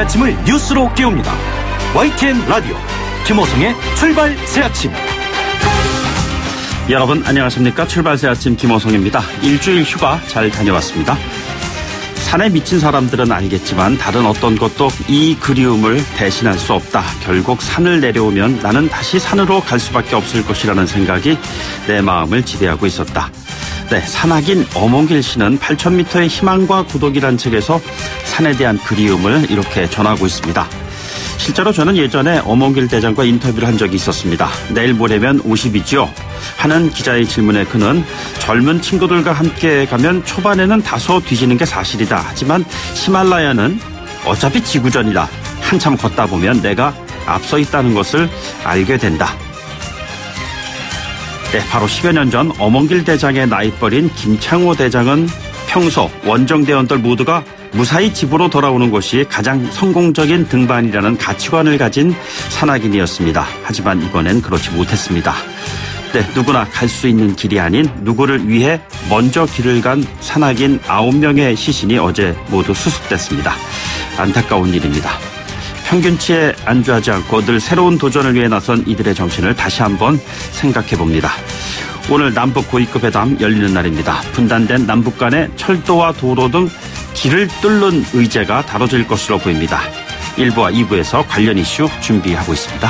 아침을 뉴스로 깨웁니다. YTN 라디오 김호성의 출발 새아침. 여러분 안녕하십니까. 출발 새아침 김호성입니다. 일주일 휴가 잘 다녀왔습니다. 산에 미친 사람들은 알겠지만 다른 어떤 것도 이 그리움을 대신할 수 없다. 결국 산을 내려오면 나는 다시 산으로 갈 수밖에 없을 것이라는 생각이 내 마음을 지배하고 있었다. 네, 산악인 어몽길 씨는 8,000m의 희망과 고독이란 책에서 산에 대한 그리움을 이렇게 전하고 있습니다. 실제로 저는 예전에 어몽길 대장과 인터뷰를 한 적이 있었습니다. 내일 모레면 50이죠. 하는 기자의 질문에 그는 젊은 친구들과 함께 가면 초반에는 다소 뒤지는 게 사실이다. 하지만 히말라야는 어차피 지구전이다. 한참 걷다 보면 내가 앞서 있다는 것을 알게 된다. 네, 바로 10여 년 전 어몽길 대장의 나이벌인 김창호 대장은 평소 원정대원들 모두가 무사히 집으로 돌아오는 것이 가장 성공적인 등반이라는 가치관을 가진 산악인이었습니다. 하지만 이번엔 그렇지 못했습니다. 네, 누구나 갈 수 있는 길이 아닌 누구를 위해 먼저 길을 간 산악인 9명의 시신이 어제 모두 수습됐습니다. 안타까운 일입니다. 평균치에 안주하지 않고 늘 새로운 도전을 위해 나선 이들의 정신을 다시 한번 생각해 봅니다. 오늘 남북 고위급 회담 열리는 날입니다. 분단된 남북 간의 철도와 도로 등 길을 뚫는 의제가 다뤄질 것으로 보입니다. 1부와 2부에서 관련 이슈 준비하고 있습니다.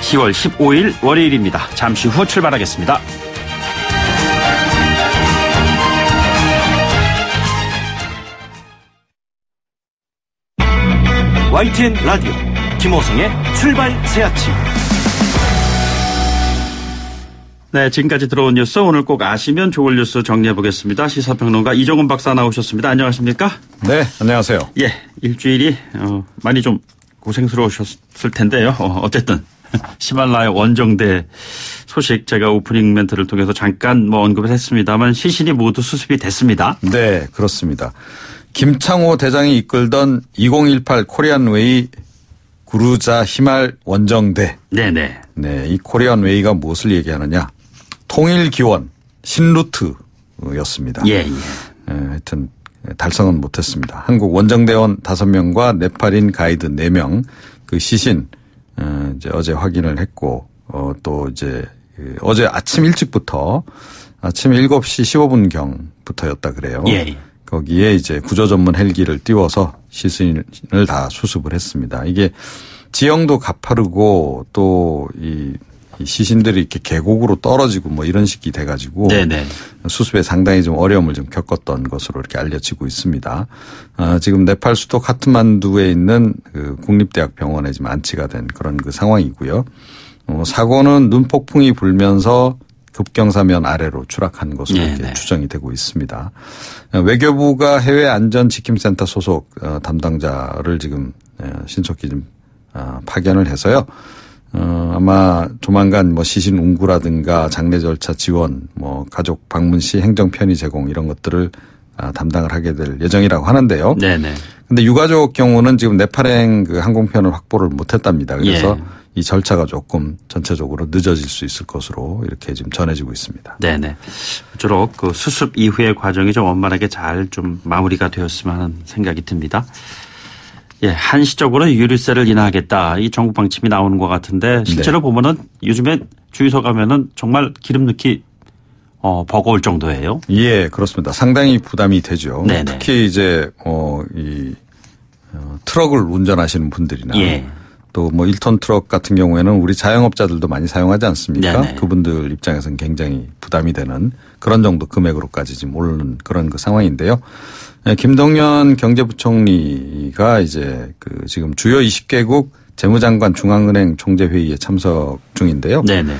10월 15일 월요일입니다. 잠시 후 출발하겠습니다. YTN 라디오 김호성의 출발 새아침. 네, 지금까지 들어온 뉴스 오늘 꼭 아시면 좋을 뉴스 정리해보겠습니다. 시사평론가 이종훈 박사 나오셨습니다. 안녕하십니까? 네, 안녕하세요. 예, 일주일이 많이 좀 고생스러우셨을 텐데요. 어쨌든 히말라야 원정대 소식 제가 오프닝 멘트를 통해서 잠깐 언급을 했습니다만 시신이 모두 수습이 됐습니다. 네, 그렇습니다. 김창호 대장이 이끌던 2018 코리안웨이 구르자 히말 원정대. 네네. 네, 이 코리안웨이가 무엇을 얘기하느냐? 통일기원 신루트였습니다. 예. 하여튼 달성은 못했습니다. 한국 원정대원 5명과 네팔인 가이드 4명 그 시신 이제 어제 확인을 했고 또 이제 어제 아침 일찍부터 아침 7시 15분경부터였다 그래요. 예. 거기에 이제 구조 전문 헬기를 띄워서 시신을 다 수습을 했습니다. 이게 지형도 가파르고 또 이 시신들이 이렇게 계곡으로 떨어지고 뭐 이런 식이 돼가지고 네네. 수습에 상당히 좀 어려움을 좀 겪었던 것으로 이렇게 알려지고 있습니다. 지금 네팔 수도 카트만두에 있는 그 국립대학 병원에 지금 안치가 된 그런 그 상황이고요. 사고는 눈폭풍이 불면서 급경사면 아래로 추락한 것으로 이렇게 추정이 되고 있습니다. 외교부가 해외안전지킴센터 소속 담당자를 지금 신속히 좀 파견을 해서요. 아마 조만간 뭐 시신 운구라든가 장례 절차 지원, 뭐 가족 방문 시 행정 편의 제공 이런 것들을 담당을 하게 될 예정이라고 하는데요. 네네. 근데 유가족 경우는 지금 네팔행 그 항공편을 확보를 못했답니다. 그래서 이 절차가 조금 전체적으로 늦어질 수 있을 것으로 이렇게 지금 전해지고 있습니다. 네네. 주로 그 수습 이후의 과정이 좀 원만하게 잘 좀 마무리가 되었으면 하는 생각이 듭니다. 예, 한시적으로 유류세를 인하하겠다. 이 정부 방침이 나오는 것 같은데 실제로 보면은 요즘에 주유소 가면은 정말 기름 넣기 버거울 정도예요. 예, 그렇습니다. 상당히 부담이 되죠. 네네. 특히 이제 트럭을 운전하시는 분들이나 또 뭐 1톤 트럭 같은 경우에는 우리 자영업자들도 많이 사용하지 않습니까? 네네. 그분들 입장에서는 굉장히 부담이 되는 그런 정도 금액으로까지 지금 오르는 그런 그 상황인데요. 김동연 경제부총리가 이제 그 지금 주요 20개국 재무장관 중앙은행 총재회의에 참석 중인데요. 네네.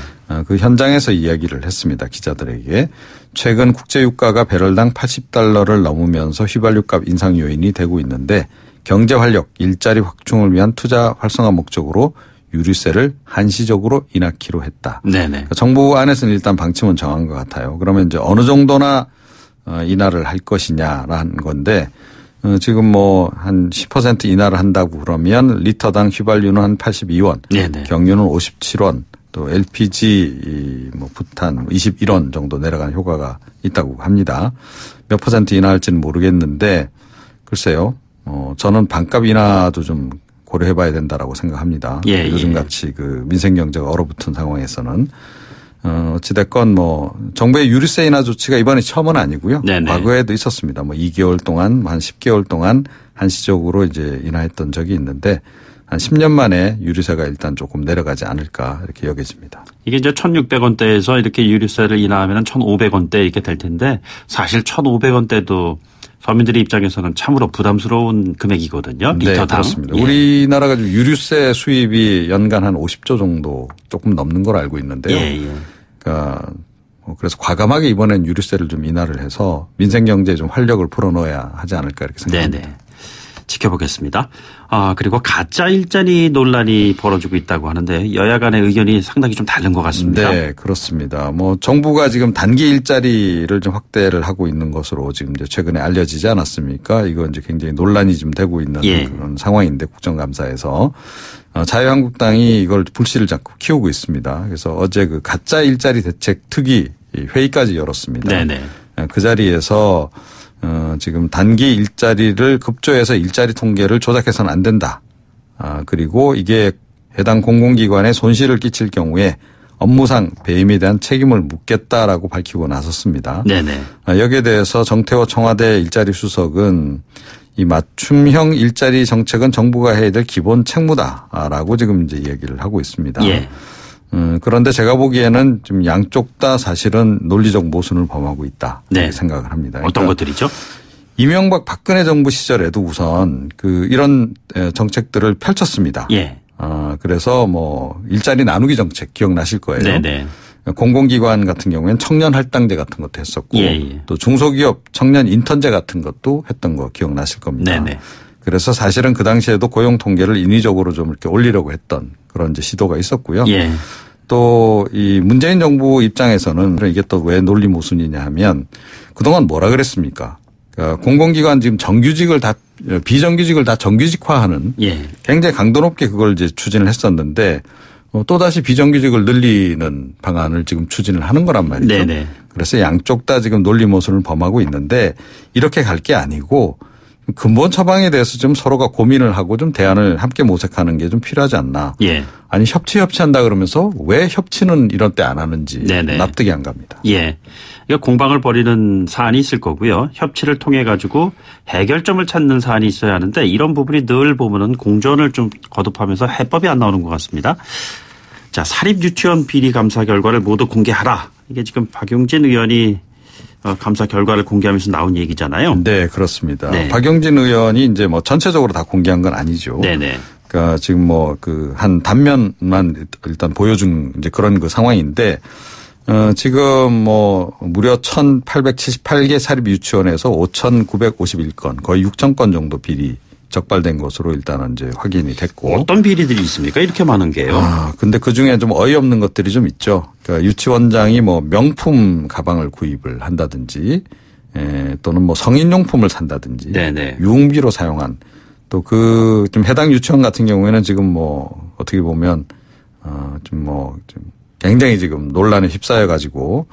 그 현장에서 이야기를 했습니다. 기자들에게. 최근 국제유가가 배럴당 $80를 넘으면서 휘발유값 인상 요인이 되고 있는데 경제 활력, 일자리 확충을 위한 투자 활성화 목적으로 유류세를 한시적으로 인하키로 했다. 네네. 그러니까 정부 안에서는 일단 방침은 정한 것 같아요. 그러면 이제 어느 정도나 인하를 할 것이냐라는 건데 지금 뭐 한 10% 인하를 한다고 그러면 리터당 휘발유는 한 82원, 네네. 경유는 57원, 또 LPG 뭐 부탄 21원 정도 내려가는 효과가 있다고 합니다. 몇 퍼센트 인하할지는 모르겠는데 글쎄요. 저는 반값 인하도 좀 고려해봐야 된다라고 생각합니다. 예, 요즘같이 그 민생 경제가 얼어붙은 상황에서는 어찌됐건 정부의 유류세 인하 조치가 이번에 처음은 아니고요. 네네. 과거에도 있었습니다. 2개월 동안 한 10개월 동안 한시적으로 이제 인하했던 적이 있는데 한 10년 만에 유류세가 일단 조금 내려가지 않을까 이렇게 여겨집니다. 이게 이제 1,600원대에서 이렇게 유류세를 인하하면 1,500원대 이렇게 될 텐데 사실 1,500원대도 서민들의 입장에서는 참으로 부담스러운 금액이거든요. 네, 리터당. 그렇습니다. 예. 우리나라가 지금 유류세 수입이 연간 한 50조 정도 조금 넘는 걸 알고 있는데요. 예. 그러니까 그래서 과감하게 이번엔 유류세를 좀 인하를 해서 민생 경제에 좀 활력을 불어넣어야 하지 않을까 이렇게 생각합니다. 네네. 지켜보겠습니다. 그리고 가짜 일자리 논란이 벌어지고 있다고 하는데 여야 간의 의견이 상당히 좀 다른 것 같습니다. 네, 그렇습니다. 정부가 지금 단기 일자리를 좀 확대를 하고 있는 것으로 지금 이제 최근에 알려지지 않았습니까? 이거 이제 굉장히 논란이 좀 되고 있는 그런 상황인데 국정감사에서 자유한국당이 이걸 불씨를 자꾸 키우고 있습니다. 그래서 어제 그 가짜 일자리 대책 특위 회의까지 열었습니다. 네네. 그 자리에서 지금 단기 일자리를 급조해서 일자리 통계를 조작해서는 안 된다. 그리고 이게 해당 공공기관에 손실을 끼칠 경우에 업무상 배임에 대한 책임을 묻겠다라고 밝히고 나섰습니다. 네네. 여기에 대해서 정태호 청와대 일자리 수석은 이 맞춤형 일자리 정책은 정부가 해야 될 기본 책무다라고 지금 이제 얘기를 하고 있습니다. 예. 그런데 제가 보기에는 좀 양쪽 다 사실은 논리적 모순을 범하고 있다. 이렇게 생각을 합니다. 어떤 것들이죠? 이명박 박근혜 정부 시절에도 우선 이런 정책들을 펼쳤습니다. 예. 그래서 일자리 나누기 정책 기억나실 거예요. 네네. 공공기관 같은 경우에는 청년 할당제 같은 것도 했었고 또 중소기업 청년 인턴제 같은 것도 했던 거 기억나실 겁니다. 네네. 그래서 사실은 그 당시에도 고용 통계를 인위적으로 좀 이렇게 올리려고 했던 그런 이제 시도가 있었고요. 예. 또 이 문재인 정부 입장에서는 이게 또 왜 논리 모순이냐 하면 그동안 뭐라 그랬습니까? 그러니까 공공기관 지금 정규직을 다 비정규직을 다 정규직화하는 굉장히 강도 높게 그걸 이제 추진을 했었는데 또다시 비정규직을 늘리는 방안을 지금 추진을 하는 거란 말이죠. 네네. 그래서 양쪽 다 지금 논리 모순을 범하고 있는데 이렇게 갈 게 아니고 근본 처방에 대해서 좀 서로가 고민을 하고 좀 대안을 함께 모색하는 게 좀 필요하지 않나. 아니 협치한다 그러면서 왜 협치는 이런 때 안 하는지 납득이 안 갑니다. 예. 그러니까 공방을 벌이는 사안이 있을 거고요. 협치를 통해 가지고 해결점을 찾는 사안이 있어야 하는데 이런 부분이 늘 보면은 공존을 좀 거듭하면서 해법이 안 나오는 것 같습니다. 자, 사립 유치원 비리 감사 결과를 모두 공개하라. 이게 지금 박용진 의원이 감사 결과를 공개하면서 나온 얘기잖아요. 네, 그렇습니다. 네. 박용진 의원이 이제 전체적으로 다 공개한 건 아니죠. 네네. 그러니까 지금 한 단면만 일단 보여준 이제 그런 그 상황인데, 지금 무려 1,878개 사립 유치원에서 5,951건, 거의 6,000건 정도 비리 적발된 것으로 일단은 이제 확인이 됐고. 어떤 비리들이 있습니까? 이렇게 많은 게요. 근데 그 중에 좀 어이없는 것들이 좀 있죠. 그러니까 유치원장이 명품 가방을 구입을 한다든지, 또는 성인용품을 산다든지, 네네. 유흥비로 사용한 또 좀 해당 유치원 같은 경우에는 지금 어떻게 보면, 좀 굉장히 지금 논란에 휩싸여 가지고,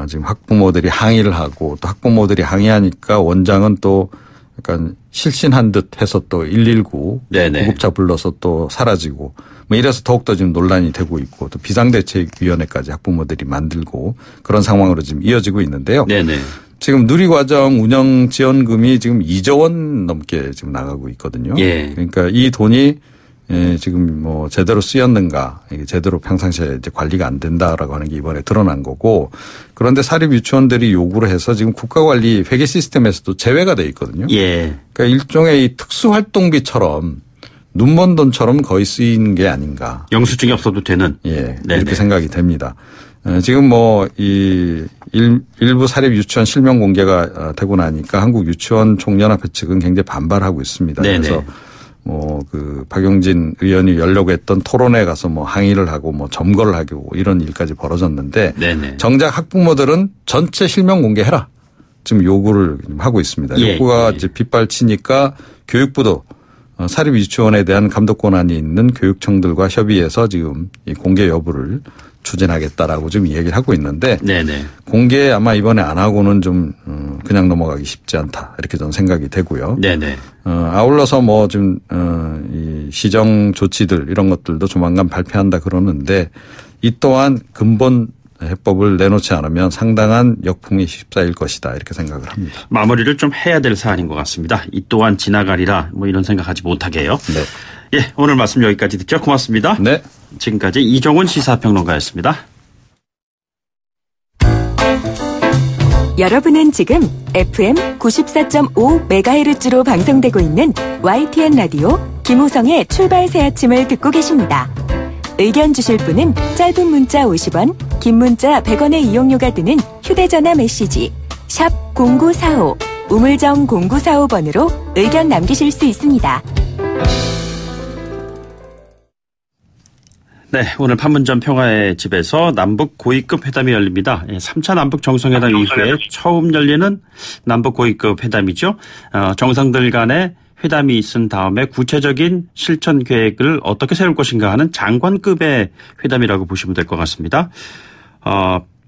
지금 학부모들이 항의를 하고 또 학부모들이 항의하니까 원장은 또 약간 실신한 듯 해서 또 119 구급차 불러서 또 사라지고 이래서 더욱더 지금 논란이 되고 있고 또 비상대책위원회까지 학부모들이 만들고 그런 상황으로 지금 이어지고 있는데요. 지금 누리과정 운영 지원금이 지금 2조 원 넘게 지금 나가고 있거든요. 그러니까 이 돈이 지금 제대로 쓰였는가, 이게 제대로 평상시에 이제 관리가 안 된다라고 하는 게 이번에 드러난 거고, 그런데 사립 유치원들이 요구를 해서 지금 국가관리 회계 시스템에서도 제외가 돼 있거든요. 그러니까 일종의 이 특수활동비처럼 눈먼 돈처럼 거의 쓰인 게 아닌가. 영수증이 없어도 되는. 이렇게 생각이 됩니다. 지금 일부 사립 유치원 실명 공개가 되고 나니까 한국 유치원 총연합회 측은 굉장히 반발하고 있습니다. 그래서 박용진 의원이 열려고 했던 토론회 가서 항의를 하고 점거를 하고 이런 일까지 벌어졌는데 정작 학부모들은 전체 실명 공개해라. 지금 요구를 하고 있습니다. 요구가 이제 빗발치니까 교육부도 사립 유치원에 대한 감독 권한이 있는 교육청들과 협의해서 지금 이 공개 여부를 추진하겠다라고 지금 얘기를 하고 있는데 공개 아마 이번에 안 하고는 좀 그냥 넘어가기 쉽지 않다 이렇게 저는 생각이 되고요. 네네. 아울러서 뭐 지금 이 시정 조치들 이런 것들도 조만간 발표한다 그러는데 이 또한 근본 해법을 내놓지 않으면 상당한 역풍이 휩싸일 것이다 이렇게 생각을 합니다. 마무리를 좀 해야 될 사안인 것 같습니다. 이 또한 지나가리라 뭐 이런 생각하지 못하게요. 네. 예, 오늘 말씀 여기까지 듣죠. 고맙습니다. 네. 지금까지 이종훈 시사평론가였습니다. 여러분은 지금 FM 94.5MHz로 방송되고 있는 YTN 라디오 김호성의 출발 새 아침을 듣고 계십니다. 의견 주실 분은 짧은 문자 50원, 긴 문자 100원의 이용료가 드는 휴대전화 메시지 샵 0945 우물정 0945번으로 의견 남기실 수 있습니다. 네, 오늘 판문점 평화의 집에서 남북 고위급 회담이 열립니다. 3차 남북 정상회담 이후에 처음 열리는 남북 고위급 회담이죠. 정상들 간의 회담이 있은 다음에 구체적인 실천 계획을 어떻게 세울 것인가 하는 장관급의 회담이라고 보시면 될 것 같습니다.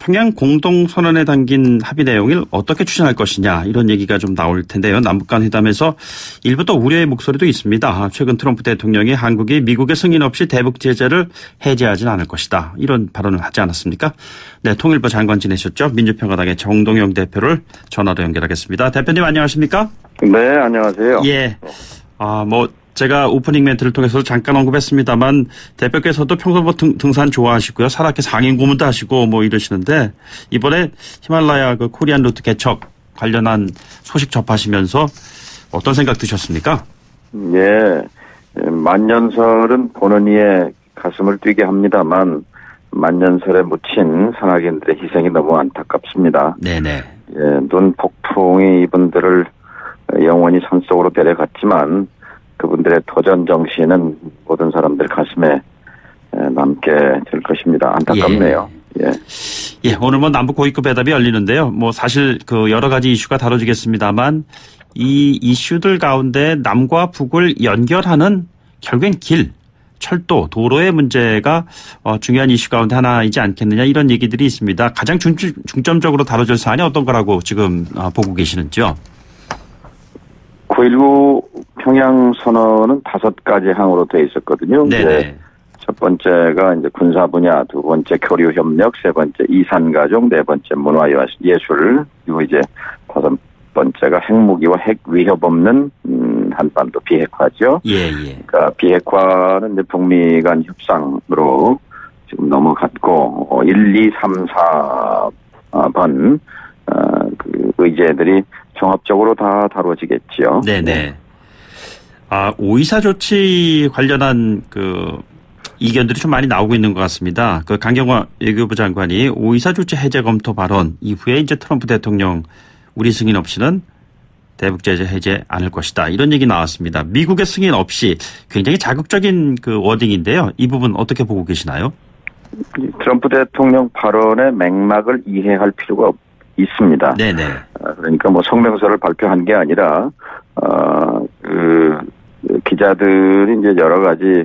평양 공동선언에 담긴 합의 내용을 어떻게 추진할 것이냐 이런 얘기가 좀 나올 텐데요. 남북 간 회담에서 일부 또 우려의 목소리도 있습니다. 최근 트럼프 대통령이 한국이 미국의 승인 없이 대북 제재를 해제하진 않을 것이다. 이런 발언을 하지 않았습니까? 네, 통일부 장관 지내셨죠? 민주평화당의 정동영 대표를 전화로 연결하겠습니다. 대표님 안녕하십니까? 네, 안녕하세요. 예. 제가 오프닝 멘트를 통해서 잠깐 언급했습니다만 대표께서도 평소 등산 좋아하시고요. 산악회 상임 고문도 하시고 뭐 이러시는데 이번에 히말라야 그 코리안 루트 개척 관련한 소식 접하시면서 어떤 생각 드셨습니까? 예. 만년설은 보는 이의 가슴을 뛰게 합니다만 만년설에 묻힌 산악인들의 희생이 너무 안타깝습니다. 네네. 예, 눈 폭풍이 이분들을 영원히 산속으로 데려갔지만 그분들의 도전 정신은 모든 사람들 가슴에 남게 될 것입니다. 안타깝네요. 예. 예, 오늘 뭐 남북 고위급 회담이 열리는데요. 뭐 사실 그 여러 가지 이슈가 다뤄지겠습니다만 이 이슈들 가운데 남과 북을 연결하는 결국엔 길, 철도, 도로의 문제가 중요한 이슈 가운데 하나이지 않겠느냐 이런 얘기들이 있습니다. 가장 중점적으로 다뤄질 사안이 어떤 거라고 지금 보고 계시는지요? 9.19 평양선언은 5가지 항으로 되어 있었거든요. 네네. 첫 번째가 이제 군사 분야, 두 번째 교류 협력, 세 번째 이산 가족, 네 번째 문화 예술, 그리고 이제 5번째가 핵무기와 핵 위협 없는 한반도 비핵화죠. 예. 그러니까 비핵화는 이제 북미 간 협상으로 지금 넘어갔고 1, 2, 3, 4번 그 의제들이 종합적으로 다 다뤄지겠지요. 네네. 5.24 조치 관련한 그 이견들이 좀 많이 나오고 있는 것 같습니다. 그 강경화 외교부 장관이 5.24 조치 해제 검토 발언 이후에 이제 트럼프 대통령 우리 승인 없이는 대북 제재 해제 않을 것이다. 이런 얘기 나왔습니다. 미국의 승인 없이 굉장히 자극적인 그 워딩인데요. 이 부분 어떻게 보고 계시나요? 트럼프 대통령 발언의 맥락을 이해할 필요가 있습니다. 네네. 그러니까 뭐 성명서를 발표한 게 아니라 기자들이 이제 여러 가지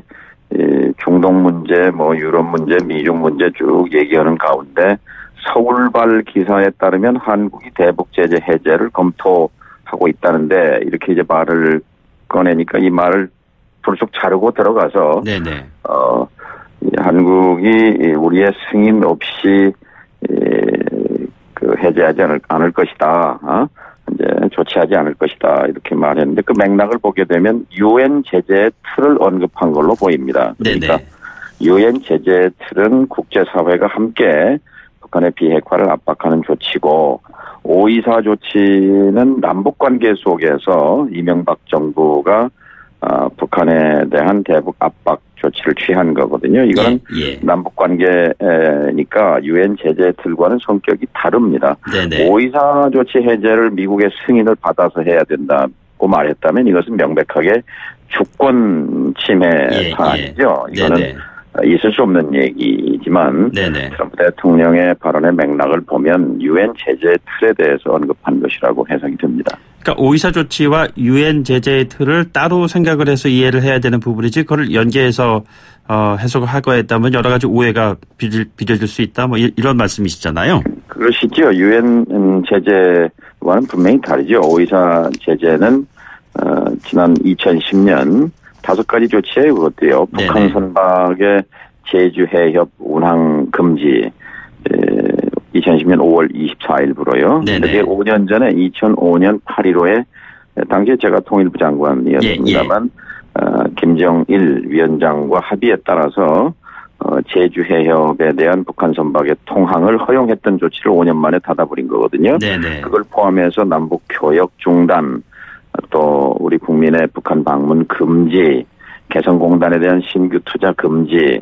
중동 문제, 뭐 유럽 문제, 미중 문제 쭉 얘기하는 가운데 서울발 기사에 따르면 한국이 대북 제재 해제를 검토하고 있다는데 이렇게 이제 말을 꺼내니까 이 말을 불쑥 자르고 들어가서 네네. 한국이 우리의 승인 없이 그 해제하지 않을 것이다. 이제 조치하지 않을 것이다. 이렇게 말했는데 그 맥락을 보게 되면 유엔 제재 틀을 언급한 걸로 보입니다. 그러니까 유엔 제재 틀은 국제사회가 함께 북한의 비핵화를 압박하는 조치고 5.24 조치는 남북관계 속에서 이명박 정부가 북한에 대한 대북 압박 조치를 취한 거거든요. 이거는 남북관계니까 유엔 제재 틀과는 성격이 다릅니다. 5.24 조치 해제를 미국의 승인을 받아서 해야 된다고 말했다면 이것은 명백하게 주권 침해 사안이죠. 이거는 있을 수 없는 얘기지만 트럼프 대통령의 발언의 맥락을 보면 유엔 제재 틀에 대해서 언급한 것이라고 해석이 됩니다. 그러니까 5.24 조치와 유엔 제재의 틀을 따로 생각을 해서 이해를 해야 되는 부분이지 그걸 연계해서 해석을 하고 했다면 여러 가지 오해가 빚어질 수 있다. 뭐 이런 말씀이시잖아요. 그러시죠. 유엔 제재와는 분명히 다르죠. 오이사 제재는 지난 2010년 5가지 조치에 그것도요. 북한 선박의 제주 해협 운항 금지 2010년 5월 24일부로요. 그게 5년 전에 2005년 8.15에 당시에 제가 통일부 장관이었습니다만 김정일 위원장과 합의에 따라서 제주 해협에 대한 북한 선박의 통항을 허용했던 조치를 5년 만에 닫아버린 거거든요. 네네. 그걸 포함해서 남북 교역 중단, 또 우리 국민의 북한 방문 금지, 개성공단에 대한 신규 투자 금지,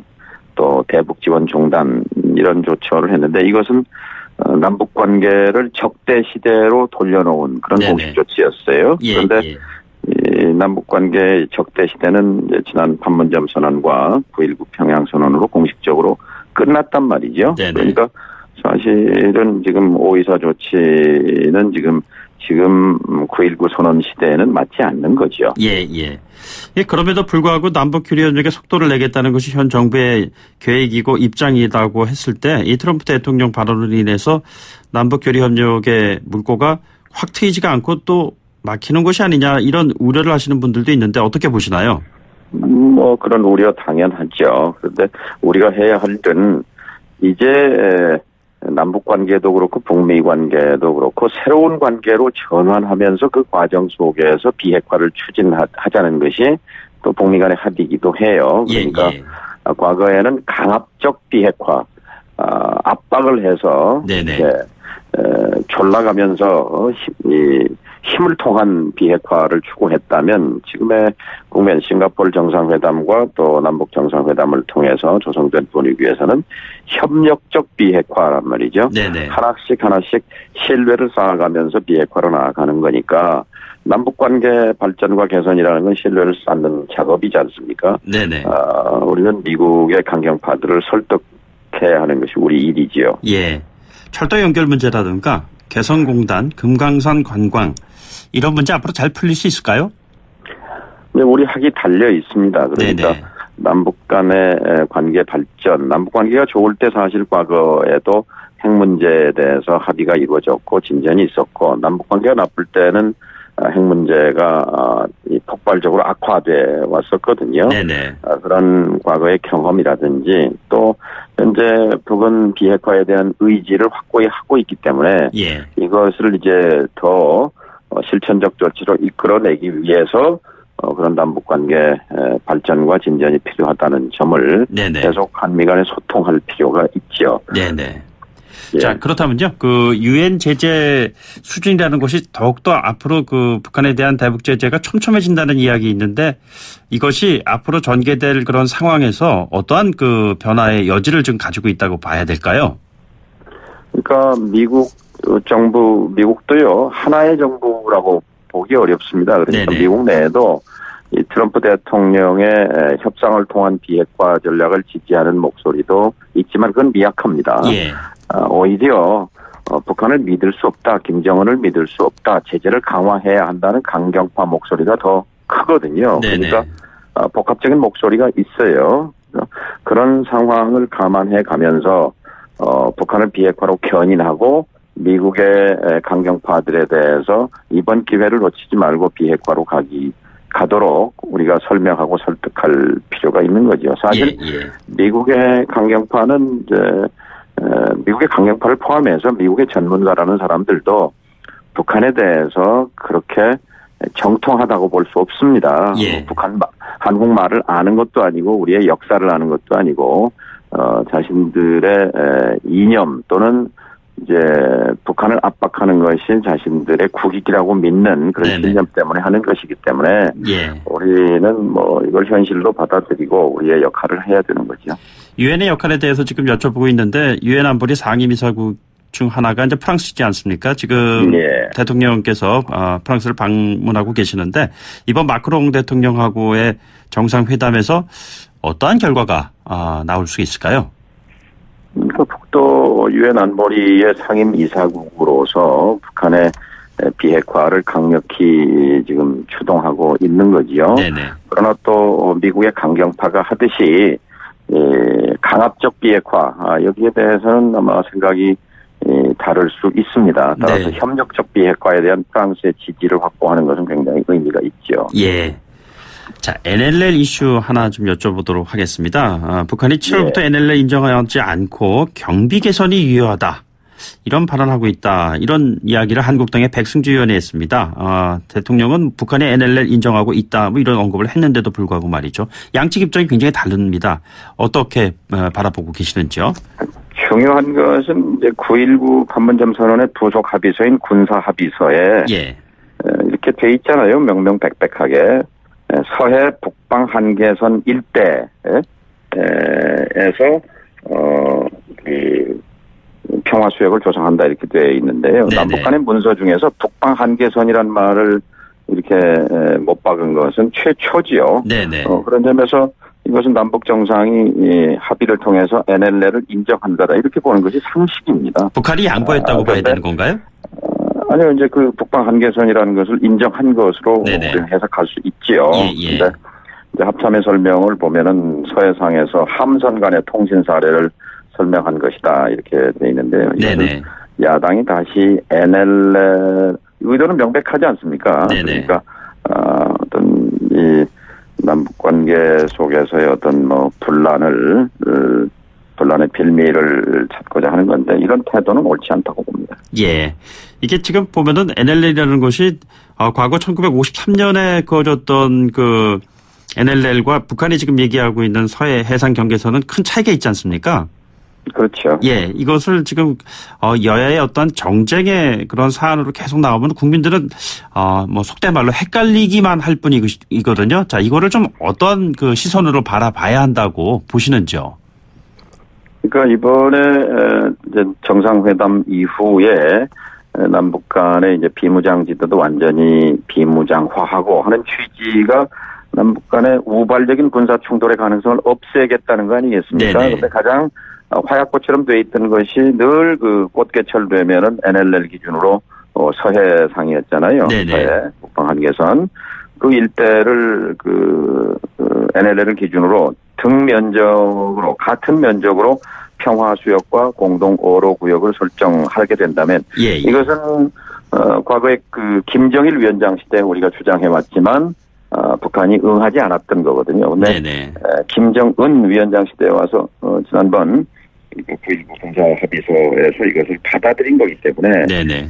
또 대북 지원 중단 이런 조처를 했는데 이것은 남북 관계를 적대 시대로 돌려놓은 그런 공식 조치였어요. 그런데 남북 관계의 적대 시대는 이제 지난 판문점 선언과 9.19 평양 선언으로 공식적으로 끝났단 말이죠. 그러니까 사실은 지금 오이사 조치는 지금 9.19 선언 시대에는 맞지 않는 거죠. 예, 그럼에도 불구하고 남북 교류 협력에 속도를 내겠다는 것이 현 정부의 계획이고 입장이라고 했을 때 이 트럼프 대통령 발언으로 인해서 남북 교류 협력의 물꼬가 확 트이지가 않고 또 막히는 것이 아니냐 이런 우려를 하시는 분들도 있는데 어떻게 보시나요? 뭐 그런 우려 당연하죠. 그런데 우리가 해야 할 일은 이제 남북 관계도 그렇고 북미 관계도 그렇고 새로운 관계로 전환하면서 그 과정 속에서 비핵화를 추진하자는 것이 또 북미 간의 합의이기도 해요. 그러니까 과거에는 강압적 비핵화 압박을 해서 졸라가면서 힘을 통한 비핵화를 추구했다면 지금의 국면 싱가포르 정상회담과 또 남북 정상회담을 통해서 조성된 분위기에서는 협력적 비핵화란 말이죠. 하나씩 신뢰를 쌓아가면서 비핵화로 나아가는 거니까 남북관계 발전과 개선이라는 건 신뢰를 쌓는 작업이지 않습니까? 우리는 미국의 강경파들을 설득해야 하는 것이 우리 일이지요. 철도 연결 문제라든가 개성공단, 금강산 관광 이런 문제 앞으로 잘 풀릴 수 있을까요? 네, 우리 학이 달려 있습니다. 그러니까 남북 간의 관계 발전, 남북 관계가 좋을 때 사실 과거에도 핵 문제에 대해서 합의가 이루어졌고 진전이 있었고 남북 관계가 나쁠 때는 핵 문제가 폭발적으로 악화돼 왔었거든요. 그런 과거의 경험이라든지 또 현재 북은 비핵화에 대한 의지를 확고히 하고 있기 때문에 이것을 이제 더 실천적 조치로 이끌어내기 위해서 그런 남북관계 발전과 진전이 필요하다는 점을 계속 한미 간에 소통할 필요가 있죠. 자, 그렇다면요. 그 유엔 제재 수준이라는 것이 더욱더 앞으로 그 북한에 대한 대북 제재가 촘촘해진다는 이야기 있는데 이것이 앞으로 전개될 그런 상황에서 어떠한 그 변화의 여지를 좀 가지고 있다고 봐야 될까요? 그러니까 미국 정부, 미국도요, 하나의 정부라고 보기 어렵습니다. 그러니까 미국 내에도 이 트럼프 대통령의 협상을 통한 비핵화 전략을 지지하는 목소리도 있지만 그건 미약합니다. 오히려 북한을 믿을 수 없다, 김정은을 믿을 수 없다, 제재를 강화해야 한다는 강경파 목소리가 더 크거든요. 그러니까 복합적인 목소리가 있어요. 그런 상황을 감안해 가면서 북한을 비핵화로 견인하고 미국의 강경파들에 대해서 이번 기회를 놓치지 말고 비핵화로 가도록 우리가 설명하고 설득할 필요가 있는 거죠. 사실 미국의 강경파는 이제 미국의 강경파를 포함해서 미국의 전문가라는 사람들도 북한에 대해서 그렇게 정통하다고 볼 수 없습니다. 한국말을 아는 것도 아니고 우리의 역사를 아는 것도 아니고 자신들의 이념 또는 이제 북한을 압박하는 것이 자신들의 국익이라고 믿는 그런 신념 때문에 하는 것이기 때문에 우리는 뭐 이걸 현실로 받아들이고 우리의 역할을 해야 되는 거죠. 유엔의 역할에 대해서 지금 여쭤보고 있는데 유엔 안보리 상임이사국 중 하나가 이제 프랑스이지 않습니까? 지금 대통령께서 프랑스를 방문하고 계시는데 이번 마크롱 대통령하고의 정상회담에서 어떠한 결과가 나올 수 있을까요? 그러니까 북도 유엔 안보리의 상임 이사국으로서 북한의 비핵화를 강력히 지금 추동하고 있는 거지요. 그러나 또 미국의 강경파가 하듯이 강압적 비핵화 여기에 대해서는 아마 생각이 다를 수 있습니다. 따라서 네. 협력적 비핵화에 대한 프랑스의 지지를 확보하는 것은 굉장히 의미가 있죠. 예. 자, NLL 이슈 하나 좀 여쭤보도록 하겠습니다. 북한이 7월부터 NLL 인정하지 않고 경비 개선이 유효하다. 이런 발언하고 있다. 이런 이야기를 한국당의 백승주 의원이 했습니다. 대통령은 북한이 NLL 인정하고 있다. 뭐 이런 언급을 했는데도 불구하고 말이죠. 양측 입장이 굉장히 다릅니다. 어떻게 바라보고 계시는지요? 중요한 것은 이제 9.19 판문점 선언의 부속 합의서인 군사 합의서에 이렇게 돼 있잖아요. 명명백백하게. 서해 북방 한계선 일대에서 평화 수역을 조성한다 이렇게 되어 있는데요. 네네. 남북한의 문서 중에서 북방 한계선이란 말을 이렇게 못 박은 것은 최초지요. 네네. 그런 점에서 이것은 남북 정상이 합의를 통해서 NLL을 인정한 거다 이렇게 보는 것이 상식입니다. 북한이 양보했다고 봐야 되는 건가요? 아니요, 이제 그 북방 한계선이라는 것을 인정한 것으로 네네. 우리는 해석할 수 있지요. 예. 그런데 이제 합참의 설명을 보면은 서해상에서 함선 간의 통신 사례를 설명한 것이다 이렇게 돼 있는데요. 네네. 야당이 다시 NLL 의도는 명백하지 않습니까? 네네. 그러니까 어떤 이 남북 관계 속에서의 어떤 뭐 분란의 빌미를 찾고자 하는 건데 이런 태도는 옳지 않다고 봅니다. 예. 이게 지금 보면은 NLL이라는 것이 과거 1953년에 그어졌던 그 NLL과 북한이 지금 얘기하고 있는 서해 해상 경계선은 큰 차이가 있지 않습니까? 그렇죠. 예. 이것을 지금 여야의 어떤 정쟁의 그런 사안으로 계속 나오면 국민들은 뭐 속된 말로 헷갈리기만 할 뿐이거든요. 자, 이거를 좀 어떤 그 시선으로 바라봐야 한다고 보시는지요? 그러니까 이번에 이제 정상회담 이후에 남북 간의 이제 비무장 지도도 완전히 비무장화하고 하는 취지가 남북 간의 우발적인 군사 충돌의 가능성을 없애겠다는 거 아니겠습니까? 그런데 가장 화약꽃처럼 돼 있던 것이 늘 그 꽃게철 되면은 NLL 기준으로 서해상이었잖아요. 네네. 서해 북방 한계선 그 일대를 NLL을 기준으로 같은 면적으로 평화수역과 공동 어로 구역을 설정하게 된다면 이것은 과거에 그 김정일 위원장 시대에 우리가 주장해왔지만 북한이 응하지 않았던 거거든요. 근데 김정은 위원장 시대에 와서 지난번 9.19 군사 합의서에서 이것을 받아들인 거기 때문에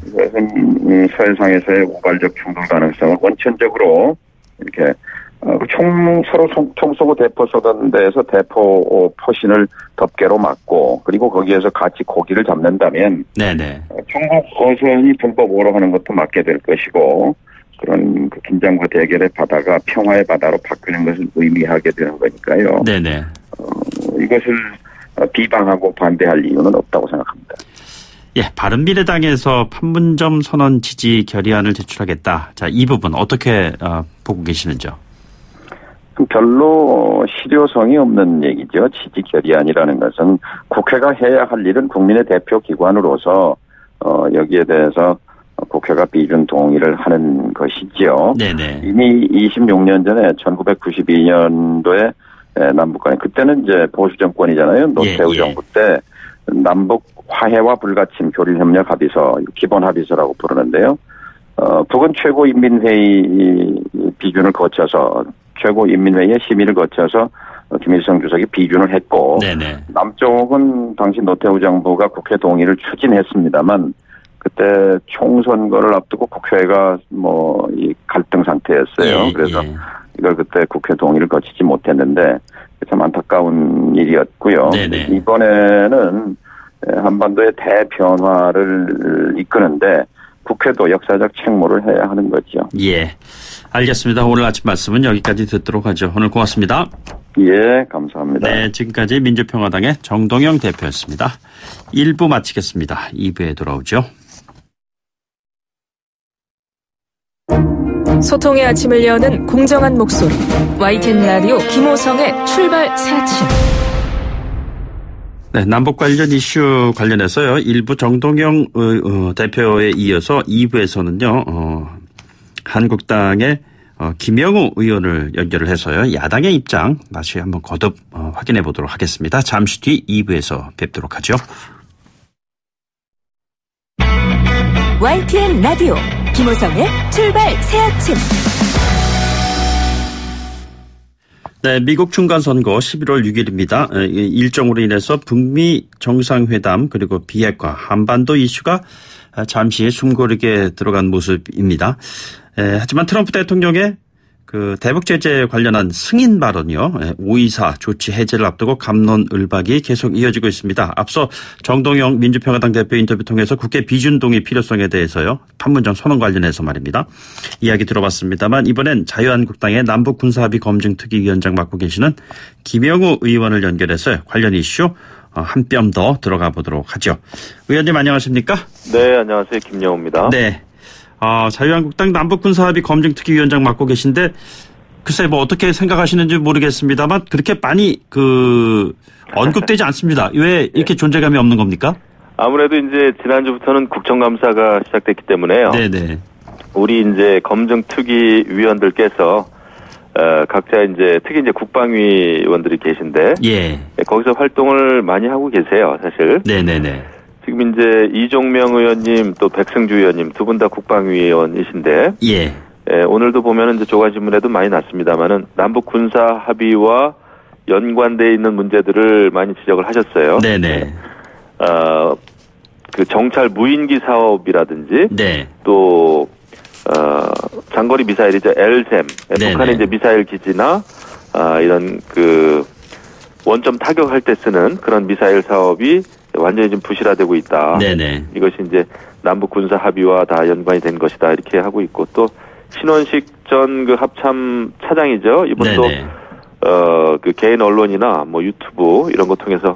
이것은 서해상에서의 우발적 충돌 가능성을 원천적으로 이렇게 서로 총 쏘고 대포 쏘던 데에서 대포 포신을 덮개로 막고 그리고 거기에서 같이 고기를 잡는다면 중국 어선이 불법 오러가는 것도 막게 될 것이고 그런 그 긴장과 대결의 바다가 평화의 바다로 바뀌는 것을 의미하게 되는 거니까요. 이것을 비방하고 반대할 이유는 없다고 생각합니다. 예, 바른미래당에서 판문점 선언 지지 결의안을 제출하겠다. 자, 이 부분 어떻게 보고 계시는지요? 별로 실효성이 없는 얘기죠. 지지 결의안이라는 것은 국회가 해야 할 일은 국민의 대표 기관으로서 여기에 대해서 국회가 비준 동의를 하는 것이지요. 이미 26년 전에 1992년도에 남북 간에 그때는 이제 보수 정권이잖아요. 노태우 정부 때 남북 화해와 불가침 교류협력 합의서 기본 합의서라고 부르는데요. 북은 최고인민회의 비준을 거쳐서 최고인민회의의 심의를 거쳐서 김일성 주석이 비준을 했고 남쪽은 당시 노태우 정부가 국회 동의를 추진했습니다만 그때 총선거를 앞두고 국회가 이 갈등 상태였어요. 그래서 이걸 그때 국회 동의를 거치지 못했는데 참 안타까운 일이었고요. 이번에는 한반도의 대변화를 이끄는데 국회도 역사적 책무를 해야 하는 거죠. 예, 알겠습니다. 오늘 아침 말씀은 여기까지 듣도록 하죠. 오늘 고맙습니다. 예, 감사합니다. 네, 지금까지 민주평화당의 정동영 대표였습니다. 1부 마치겠습니다. 2부에 돌아오죠. 소통의 아침을 여는 공정한 목소리 YTN 라디오 김호성의 출발 새 아침. 네, 남북 관련 이슈 관련해서요. 1부 정동영 대표에 이어서 2부에서는요. 한국당의 김영우 의원을 연결을 해서요. 야당의 입장 다시 한번 거듭 확인해 보도록 하겠습니다. 잠시 뒤 2부에서 뵙도록 하죠. YTN 라디오 김호성의 출발 새 아침. 네, 미국 중간선거 11월 6일입니다. 일정으로 인해서 북미 정상회담 그리고 비핵화 한반도 이슈가 잠시 숨고르게 들어간 모습입니다. 하지만 트럼프 대통령의 그 대북 제재 관련한 승인 발언이요. 5.24 조치 해제를 앞두고 갑론을박이 계속 이어지고 있습니다. 앞서 정동영 민주평화당 대표 인터뷰 통해서 국회 비준 동의 필요성에 대해서요. 판문점 선언 관련해서 말입니다. 이야기 들어봤습니다만 이번엔 자유한국당의 남북 군사합의 검증특위위원장 맡고 계시는 김영우 의원을 연결해서 관련 이슈 한 뼘 더 들어가 보도록 하죠. 의원님 안녕하십니까? 네, 안녕하세요. 김영우입니다. 네. 자유한국당 남북군사합의 검증특위위원장 맡고 계신데 글쎄 뭐 어떻게 생각하시는지 모르겠습니다만 그렇게 많이 언급되지 않습니다. 왜 이렇게 존재감이 없는 겁니까? 아무래도 이제 지난주부터는 국정감사가 시작됐기 때문에요. 네네. 우리 이제 검증특위위원들께서 각자 이제 특히 이제 국방위 의원들이 계신데 예. 거기서 활동을 많이 하고 계세요, 사실. 네네네. 지금 이제 이종명 의원님 또 백승주 의원님 두 분 다 국방위 의원이신데 예. 오늘도 보면은 이제 조간신문에도 많이 났습니다만은 남북 군사 합의와 연관돼 있는 문제들을 많이 지적을 하셨어요. 네네. 그 정찰 무인기 사업이라든지 네. 또 장거리 미사일이죠. LSAM. 북한의 이제 미사일 기지나 이런 그 원점 타격할 때 쓰는 그런 미사일 사업이 완전히 좀 부실화되고 있다. 네네. 이것이 이제 남북 군사 합의와 다 연관이 된 것이다. 이렇게 하고 있고 또 신원식 전 그 합참 차장이죠. 이분도 네네. 그 개인 언론이나 뭐 유튜브 이런 거 통해서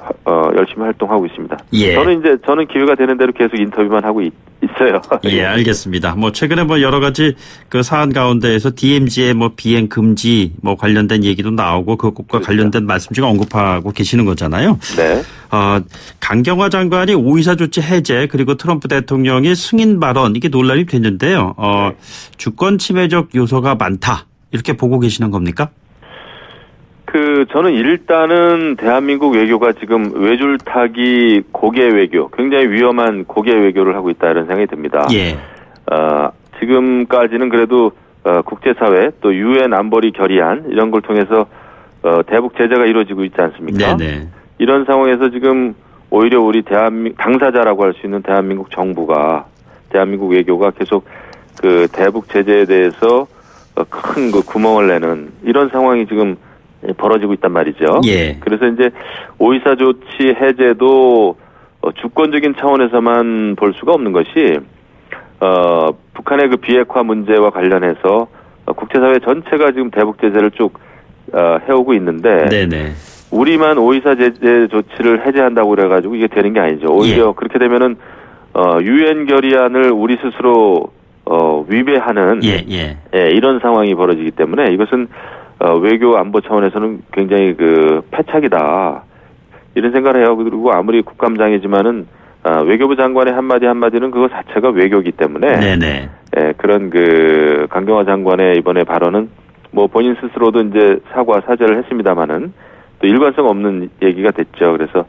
열심히 활동하고 있습니다. 예. 저는 기회가 되는 대로 계속 인터뷰만 하고 있어요. 예, 알겠습니다. 뭐 최근에 뭐 여러 가지 그 사안 가운데에서 DMZ의 뭐 비행 금지 뭐 관련된 얘기도 나오고 그것과 그렇죠. 관련된 말씀 중에 언급하고 계시는 거잖아요. 네. 강경화 장관이 5.24 조치 해제 그리고 트럼프 대통령의 승인 발언 이게 논란이 됐는데요. 주권 침해적 요소가 많다 이렇게 보고 계시는 겁니까? 저는 일단은 대한민국 외교가 지금 외줄타기 고개 외교, 굉장히 위험한 고개 외교를 하고 있다 이런 생각이 듭니다. 예. 지금까지는 그래도 국제사회 또 유엔 안보리 결의안 이런 걸 통해서 대북 제재가 이루어지고 있지 않습니까? 네네. 이런 상황에서 지금 오히려 우리 당사자라고 할 수 있는 대한민국 정부가 대한민국 외교가 계속 그 대북 제재에 대해서 큰 그 구멍을 내는 이런 상황이 지금 벌어지고 있단 말이죠. 예. 그래서 이제 5.24 조치 해제도 주권적인 차원에서만 볼 수가 없는 것이 북한의 그 비핵화 문제와 관련해서 국제사회 전체가 지금 대북 제재를 쭉 해오고 있는데 네네. 우리만 5.24 제재 조치를 해제한다고 그래가지고 이게 되는 게 아니죠. 오히려 예. 그렇게 되면은 유엔 결의안을 우리 스스로 위배하는 이런 상황이 벌어지기 때문에 이것은 외교 안보 차원에서는 굉장히 그 패착이다 이런 생각을 해요. 그리고 아무리 국감장이지만은 외교부 장관의 한마디는 그거 자체가 외교이기 때문에 네네. 그런 그 강경화 장관의 이번에 발언은 뭐 본인 스스로도 이제 사죄를 했습니다마는 또 일관성 없는 얘기가 됐죠. 그래서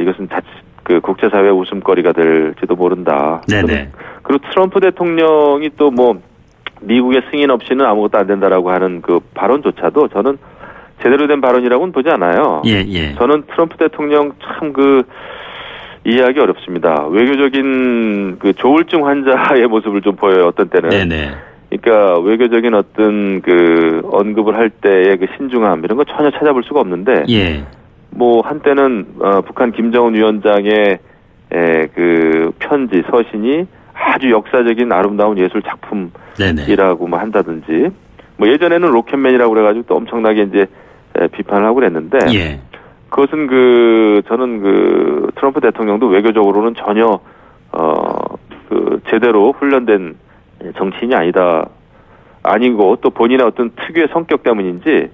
이것은 그 국제사회 웃음거리가 될지도 모른다. 네네. 그리고 트럼프 대통령이 또 뭐 미국의 승인 없이는 아무것도 안 된다라고 하는 그 발언조차도 저는 제대로 된 발언이라고는 보지 않아요. 예. 저는 트럼프 대통령 참 이해하기 어렵습니다. 외교적인 그 조울증 환자의 모습을 좀 보여요. 어떤 때는. 네네. 그러니까 외교적인 어떤 그 언급을 할 때의 그 신중함 이런 거 전혀 찾아볼 수가 없는데. 예. 뭐 한때는 북한 김정은 위원장의 그 편지 서신이 아주 역사적인 아름다운 예술 작품이라고 뭐 한다든지 뭐 예전에는 로켓맨이라고 그래가지고 또 엄청나게 이제 비판을 하고 그랬는데 예. 그것은 저는 트럼프 대통령도 외교적으로는 전혀 제대로 훈련된 정치인이 아니고 또 본인의 어떤 특유의 성격 때문인지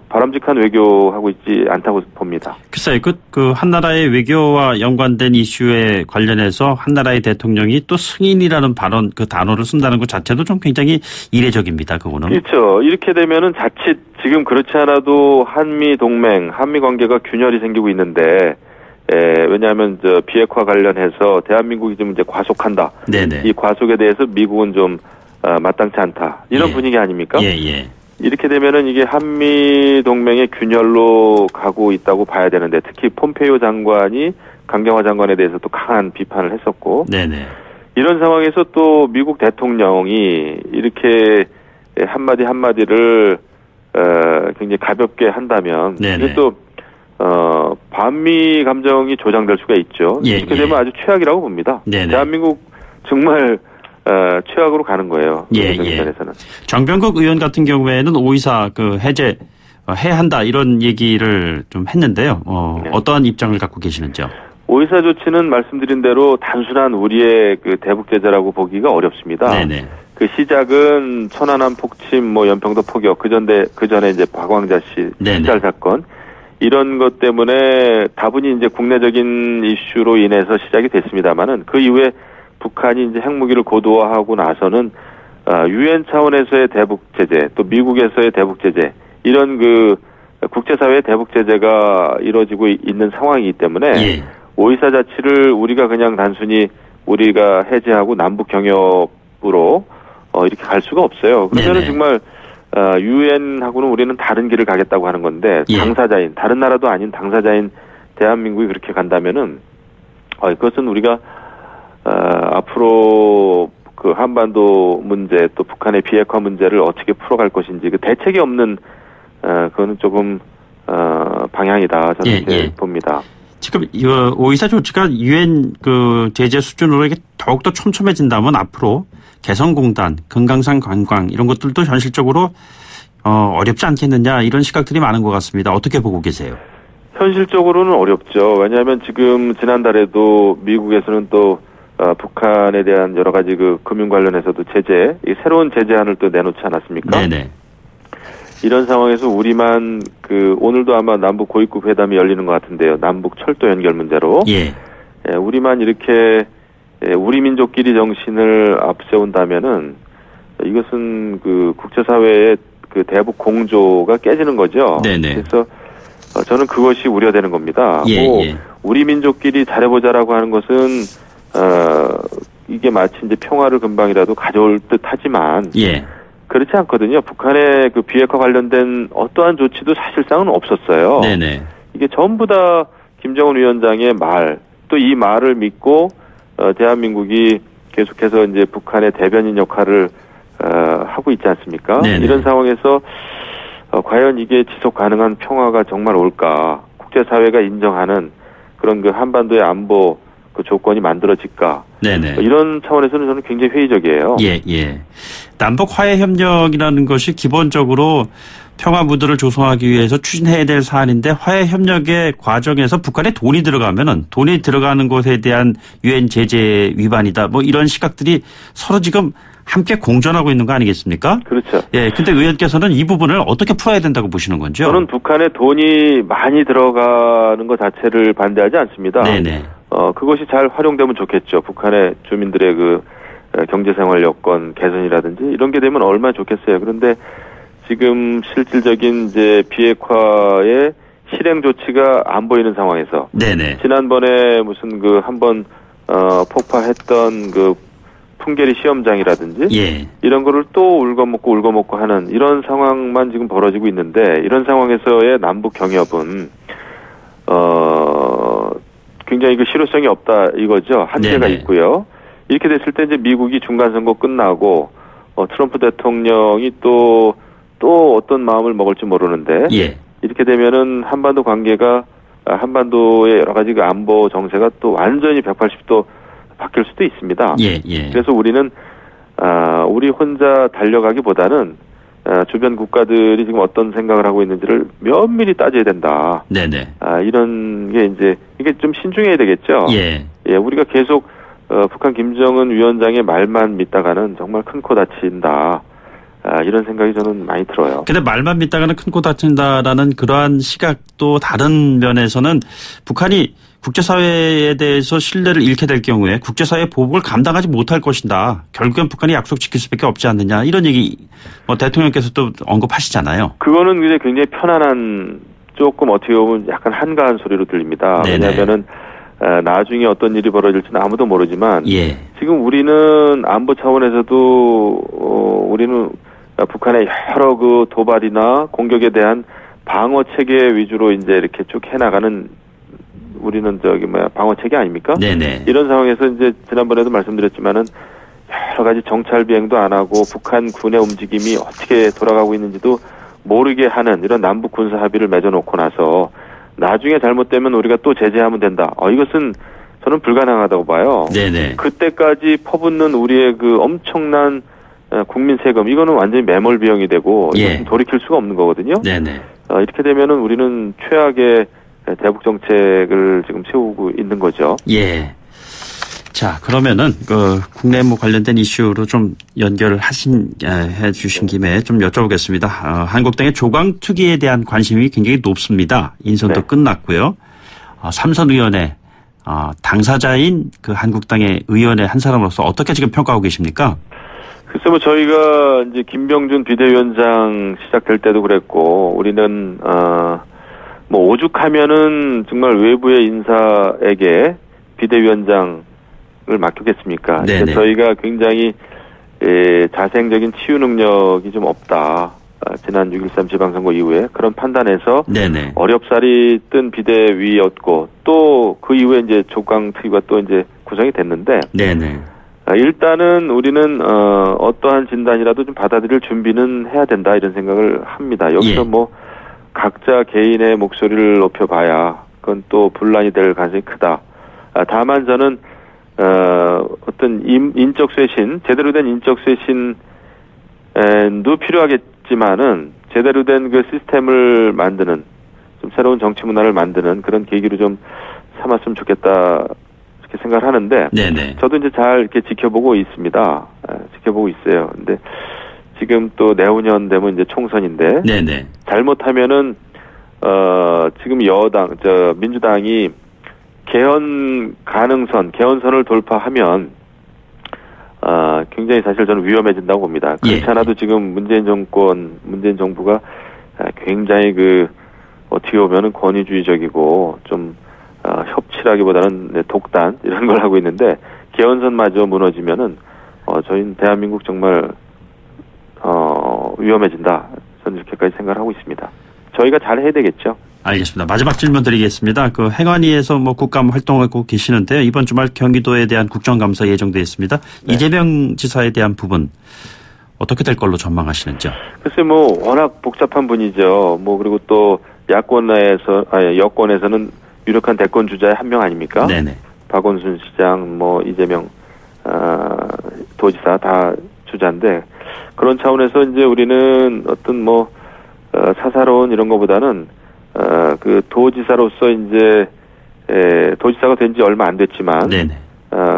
바람직한 외교하고 있지 않다고 봅니다. 글쎄요, 그 한나라의 외교와 연관된 이슈에 관련해서 한나라의 대통령이 또 승인이라는 발언, 그 단어를 쓴다는 것 자체도 좀 굉장히 이례적입니다. 그거는. 그렇죠. 이렇게 되면은 자칫 지금 그렇지 않아도 한미 동맹, 한미 관계가 균열이 생기고 있는데 왜냐하면 비핵화 관련해서 대한민국이 좀 이제 과속한다. 네네. 이 과속에 대해서 미국은 좀 마땅치 않다. 이런 분위기 아닙니까? 이렇게 되면은 이게 한미 동맹의 균열로 가고 있다고 봐야 되는데, 특히 폼페이오 장관이 강경화 장관에 대해서 또 강한 비판을 했었고, 네네. 이런 상황에서 또 미국 대통령이 이렇게 한마디 한마디를 굉장히 가볍게 한다면, 이게 또 반미 감정이 조장될 수가 있죠. 이렇게 되면 아주 최악이라고 봅니다. 대한민국 정말 최악으로 가는 거예요. 면에서는. 정병국 의원 같은 경우에는 5.24 그 해제 해야 한다 이런 얘기를 좀 했는데요. 어떠한 입장을 갖고 계시는지요? 5.24 조치는 말씀드린 대로 단순한 우리의 그 대북 제재라고 보기가 어렵습니다. 네네. 그 시작은 천안함 폭침, 연평도 포격, 그 전에 이제 박광자 씨 시찰 사건, 이런 것 때문에 다분히 이제 국내적인 이슈로 인해서 시작이 됐습니다만은, 그 이후에 북한이 이제 핵무기를 고도화하고 나서는 유엔 차원에서의 대북 제재, 또 미국에서의 대북 제재, 이런 그 국제사회의 대북 제재가 이루어지고 있는 상황이기 때문에 5.24 자치를 우리가 그냥 단순히 우리가 해제하고 남북 경협으로 이렇게 갈 수가 없어요. 그러면은 정말 유엔하고는 우리는 다른 길을 가겠다고 하는 건데, 당사자인, 다른 나라도 아닌 당사자인 대한민국이 그렇게 간다면은 이것은 우리가 앞으로 그 한반도 문제, 또 북한의 비핵화 문제를 어떻게 풀어갈 것인지 그 대책이 없는 그거는 조금 방향이다, 저는 이렇게 봅니다. 지금 5.24 조치가 유엔 그 제재 수준으로 이게 더욱더 촘촘해진다면 앞으로 개성공단, 금강산 관광 이런 것들도 현실적으로 어렵지 않겠느냐, 이런 시각들이 많은 것 같습니다. 어떻게 보고 계세요? 현실적으로는 어렵죠. 왜냐하면 지금 지난달에도 미국에서는 또 북한에 대한 여러 가지 그 금융 관련해서도 제재, 새로운 제재안을 또 내놓지 않았습니까? 네네. 이런 상황에서 우리만 오늘도 아마 남북 고위급 회담이 열리는 것 같은데요. 남북 철도 연결 문제로. 우리만 이렇게 우리 민족끼리 정신을 앞세운다면은 이것은 그 국제사회의 그 대북 공조가 깨지는 거죠. 네네. 그래서 저는 그것이 우려되는 겁니다. 우리 민족끼리 잘해보자라고 하는 것은 이게 마치 이제 평화를 금방이라도 가져올 듯하지만 그렇지 않거든요. 북한의 그 비핵화 관련된 어떠한 조치도 사실상은 없었어요. 네네. 이게 전부 다 김정은 위원장의 말, 또 이 말을 믿고 대한민국이 계속해서 이제 북한의 대변인 역할을 하고 있지 않습니까? 네네. 이런 상황에서 과연 이게 지속 가능한 평화가 정말 올까? 국제사회가 인정하는 그런 그 한반도의 안보 그 조건이 만들어질까? 네네. 이런 차원에서는 저는 굉장히 회의적이에요. 남북 화해 협력이라는 것이 기본적으로 평화 무드를 조성하기 위해서 추진해야 될 사안인데, 화해 협력의 과정에서 북한에 돈이 들어가면은 돈이 들어가는 것에 대한 유엔 제재 위반이다, 이런 시각들이 서로 지금 함께 공존하고 있는 거 아니겠습니까? 그렇죠. 근데 의원께서는 이 부분을 어떻게 풀어야 된다고 보시는 건지요? 저는 북한에 돈이 많이 들어가는 것 자체를 반대하지 않습니다. 네네. 그것이 잘 활용되면 좋겠죠. 북한의 주민들의 그 경제생활 여건 개선이라든지 이런 게 되면 얼마나 좋겠어요. 그런데 지금 실질적인 이제 비핵화의 실행 조치가 안 보이는 상황에서, 네네. 지난번에 무슨 그 한번 폭파했던 그 풍계리 시험장이라든지 이런 거를 또 울거먹고 하는 이런 상황만 지금 벌어지고 있는데, 이런 상황에서의 남북 경협은 굉장히 그 실효성이 없다 이거죠. 한계가 있고요. 이렇게 됐을 때 이제 미국이 중간 선거 끝나고 트럼프 대통령이 또 어떤 마음을 먹을지 모르는데, 이렇게 되면은 한반도 관계가, 한반도의 여러 가지 그 안보 정세가 또 완전히 180도 바뀔 수도 있습니다. 그래서 우리는 우리 혼자 달려가기보다는 주변 국가들이 지금 어떤 생각을 하고 있는지를 면밀히 따져야 된다. 이런 게 이제 이게 좀 신중해야 되겠죠. 우리가 계속 북한 김정은 위원장의 말만 믿다가는 정말 큰 코 다친다. 이런 생각이 저는 많이 들어요. 근데 말만 믿다가는 큰 코 다친다라는 그러한 시각도 다른 면에서는 북한이 국제사회에 대해서 신뢰를 잃게 될 경우에 국제사회의 보복을 감당하지 못할 것이다. 결국엔 북한이 약속 지킬 수밖에 없지 않느냐. 이런 얘기 대통령께서도 언급하시잖아요. 그거는 이제 굉장히 편안한 조금 어떻게 보면 약간 한가한 소리로 들립니다. 네네. 왜냐하면은 나중에 어떤 일이 벌어질지는 아무도 모르지만 예. 지금 우리는 안보 차원에서도 우리는 북한의 여러 그 도발이나 공격에 대한 방어 체계 위주로 이제 이렇게 쭉 해나가는 우리는 방어 체계 아닙니까? 네네. 이런 상황에서 이제 지난번에도 말씀드렸지만은 여러 가지 정찰 비행도 안 하고 북한 군의 움직임이 어떻게 돌아가고 있는지도 모르게 하는 이런 남북 군사 합의를 맺어놓고 나서 나중에 잘못되면 우리가 또 제재하면 된다. 이것은 저는 불가능하다고 봐요. 네네. 그때까지 퍼붓는 우리의 그 엄청난 국민 세금 이거는 완전히 매몰 비용이 되고 예. 돌이킬 수가 없는 거거든요. 네네. 이렇게 되면은 우리는 최악의 대북 정책을 지금 세우고 있는 거죠. 예. 자, 그러면은 그 국내무 관련된 이슈로 좀 연결을 해 주신 김에 좀 여쭤보겠습니다. 한국당의 조광투기에 대한 관심이 굉장히 높습니다. 인선도 네. 끝났고요. 삼선 의원의 당사자인 그 한국당의 의원의 한 사람으로서 어떻게 지금 평가하고 계십니까? 글쎄 뭐 저희가 이제 김병준 비대위원장 시작될 때도 그랬고 우리는 뭐 오죽하면은 정말 외부의 인사에게 비대위원장을 맡기겠습니까? 네네. 저희가 굉장히 자생적인 치유 능력이 좀 없다. 지난 6.13 지방선거 이후에 그런 판단에서 네네. 어렵사리 뜬 비대위였고 또 그 이후에 이제 조광특위가 또 이제 구성이 됐는데 네네. 일단은 우리는 어떠한 진단이라도 좀 받아들일 준비는 해야 된다 이런 생각을 합니다. 여기서 예. 뭐 각자 개인의 목소리를 높여봐야 그건 또 분란이 될 가능성이 크다. 다만 저는 어떤 인적 쇄신, 제대로 된 인적 쇄신도 필요하겠지만은 제대로 된 그 시스템을 만드는 좀 새로운 정치 문화를 만드는 그런 계기로 좀 삼았으면 좋겠다 이렇게 생각을 하는데 네네. 저도 이제 잘 이렇게 지켜보고 있습니다. 지켜보고 있어요. 근데 지금 또 내후년 되면 이제 총선인데 네네. 잘못하면은 지금 민주당이 개헌선을 돌파하면 굉장히 사실 저는 위험해진다고 봅니다. 그렇지 예. 않아도 지금 문재인 정부가 굉장히 어떻게 보면은 권위주의적이고 좀 협치라기보다는 독단 이런 걸 하고 있는데 개헌선마저 무너지면은 저희는 대한민국 정말 위험해진다. 저는 이렇게까지 생각을 하고 있습니다. 저희가 잘 해야 되겠죠. 알겠습니다. 마지막 질문 드리겠습니다. 그 행안위에서 뭐 국감 활동하고 계시는데요. 이번 주말 경기도에 대한 국정감사 예정되어 있습니다. 네. 이재명 지사에 대한 부분 어떻게 될 걸로 전망하시는지요? 글쎄 뭐 워낙 복잡한 분이죠. 뭐 그리고 또 여권에서는 유력한 대권 주자의 한 명 아닙니까? 네네. 박원순 시장, 뭐 이재명 도지사 다 주자인데 그런 차원에서 이제 우리는 어떤 뭐 사사로운 이런 거보다는 그 도지사로서 이제 도지사가 된 지 얼마 안 됐지만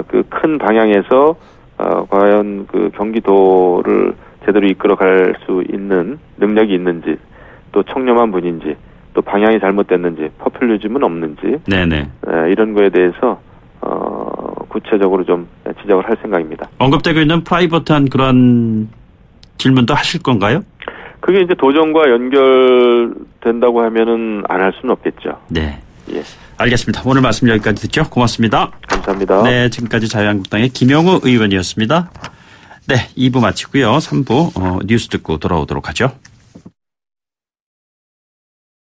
그 큰 방향에서 과연 그 경기도를 제대로 이끌어갈 수 있는 능력이 있는지 또 청렴한 분인지 또 방향이 잘못됐는지 포퓰리즘은 없는지 이런 거에 대해서 구체적으로 좀 지적을 할 생각입니다. 언급되고 있는 프라이버트한 그런 질문도 하실 건가요? 그게 이제 도정과 연결된다고 하면은 안 할 수는 없겠죠. 네. 예. 알겠습니다. 오늘 말씀 여기까지 듣죠. 고맙습니다. 감사합니다. 네. 지금까지 자유한국당의 김영우 의원이었습니다. 네. 2부 마치고요. 3부 뉴스 듣고 돌아오도록 하죠.